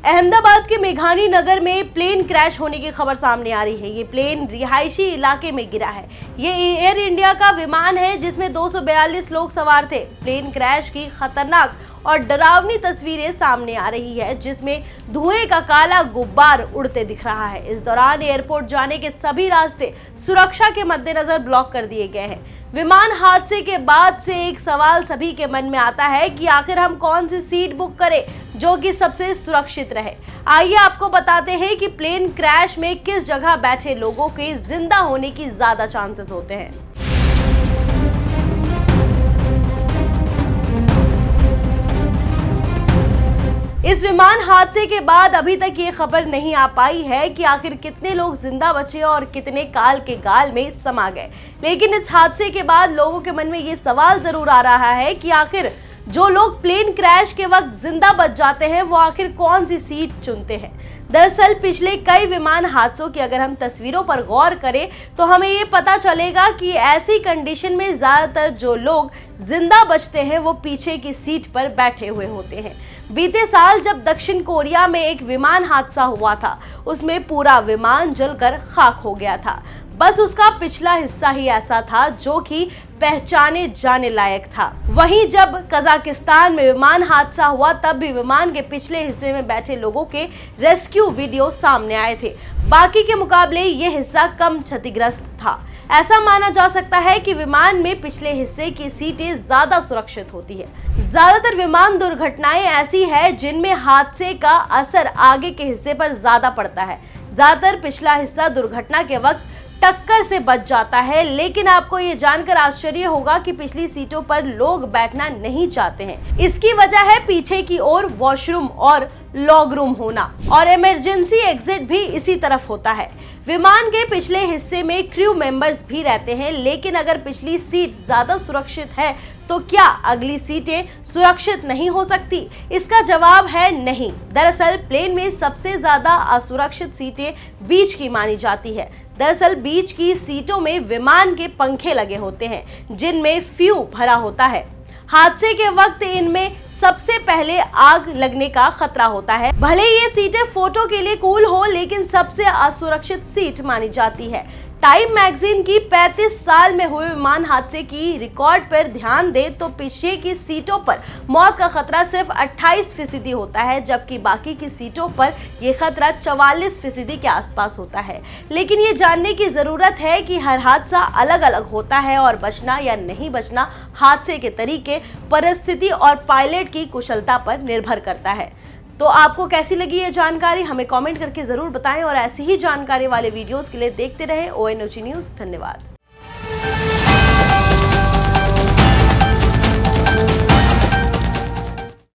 अहमदाबाद के मेघानी नगर में plane crash होने की खबर सामने आ रही है। ये प्लेन रिहायशी इलाके में गिरा है। ये एयर इंडिया का विमान है जिसमें 242 लोग सवार थे। प्लेन क्रैश की खतरनाक और डरावनी तस्वीरें सामने आ रही है जिसमें धुएं का काला गुब्बार उड़ते दिख रहा है। इस दौरान एयरपोर्ट जाने के सभी रास्ते सुरक्षा के मद्देनजर ब्लॉक कर दिए गए हैं। विमान हादसे के बाद से एक सवाल सभी के मन में आता है कि आखिर हम कौन सी सीट बुक करें जो कि सबसे सुरक्षित रहे। आइए आपको बताते हैं कि प्लेन क्रैश में किस जगह बैठे लोगों के जिंदा होने की ज्यादा चांसेस होते हैं। इस विमान हादसे के बाद अभी तक ये खबर नहीं आ पाई है कि आखिर कितने लोग जिंदा बचे और कितने काल के गाल में समा गए। लेकिन इस हादसे के बाद लोगों के मन में ये सवाल जरूर आ रहा है कि आखिर जो लोग प्लेन क्रैश के वक्त जिंदा बच जाते हैं वो आखिर कौन सी सीट चुनते हैं। दरअसल पिछले कई विमान हादसों की अगर हम तस्वीरों पर गौर करें तो हमें ये पता चलेगा कि ऐसी कंडीशन में ज्यादातर जो लोग जिंदा बचते हैं वो पीछे की सीट पर बैठे हुए होते हैं। बीते साल जब दक्षिण कोरिया में एक विमान हादसा हुआ था उसमें पूरा विमान जलकर खाक हो गया था। बस उसका पिछला हिस्सा ही ऐसा था जो कि पहचाने जाने लायक था। वहीं जब कजाकिस्तान में विमान हादसा हुआ तब भी विमान के पिछले हिस्से में बैठे लोगों के रेस्क्यू वीडियो सामने आए थे। बाकी के मुकाबले ये हिस्सा कम क्षतिग्रस्त था। ऐसा माना जा सकता है कि विमान में पिछले हिस्से की सीटें ज्यादा सुरक्षित होती है। ज्यादातर विमान दुर्घटनाएं ऐसी है जिनमें हादसे का असर आगे के हिस्से पर ज्यादा पड़ता है। ज्यादातर पिछला हिस्सा दुर्घटना के वक्त टक्कर से बच जाता है। लेकिन आपको ये जानकर आश्चर्य होगा कि पिछली सीटों पर लोग बैठना नहीं चाहते हैं। इसकी वजह है पीछे की ओर वॉशरूम और लॉग रूम होना और इमरजेंसी एग्जिट भी इसी तरफ होता है। विमान के पिछले हिस्से में क्रू मेंबर्स भी रहते हैं। लेकिन अगर पिछली सीट ज्यादा सुरक्षित है तो क्या अगली सीटें सुरक्षित नहीं हो सकती? इसका जवाब है नहीं। दरअसल प्लेन में सबसे ज्यादा असुरक्षित सीटें बीच की मानी जाती है। दरअसल बीच की सीटों में विमान के पंखे लगे होते हैं जिनमें फ्यूल भरा होता है। हादसे के वक्त इनमें सबसे पहले आग लगने का खतरा होता है। भले ये सीटें फोटो के लिए कूल हो लेकिन सबसे असुरक्षित सीट मानी जाती है। टाइम मैगजीन की 35 साल में हुए विमान हादसे की रिकॉर्ड पर ध्यान दे तो पीछे की सीटों पर मौत का खतरा सिर्फ 28% होता है जबकि बाकी की सीटों पर यह खतरा 44% के आसपास होता है। लेकिन ये जानने की जरूरत है कि हर हादसा अलग अलग होता है और बचना या नहीं बचना हादसे के तरीके, परिस्थिति और पायलट की कुशलता पर निर्भर करता है। तो आपको कैसी लगी ये जानकारी हमें कमेंट करके जरूर बताएं और ऐसी ही जानकारी वाले वीडियोस के लिए देखते रहें ONOG न्यूज़। धन्यवाद।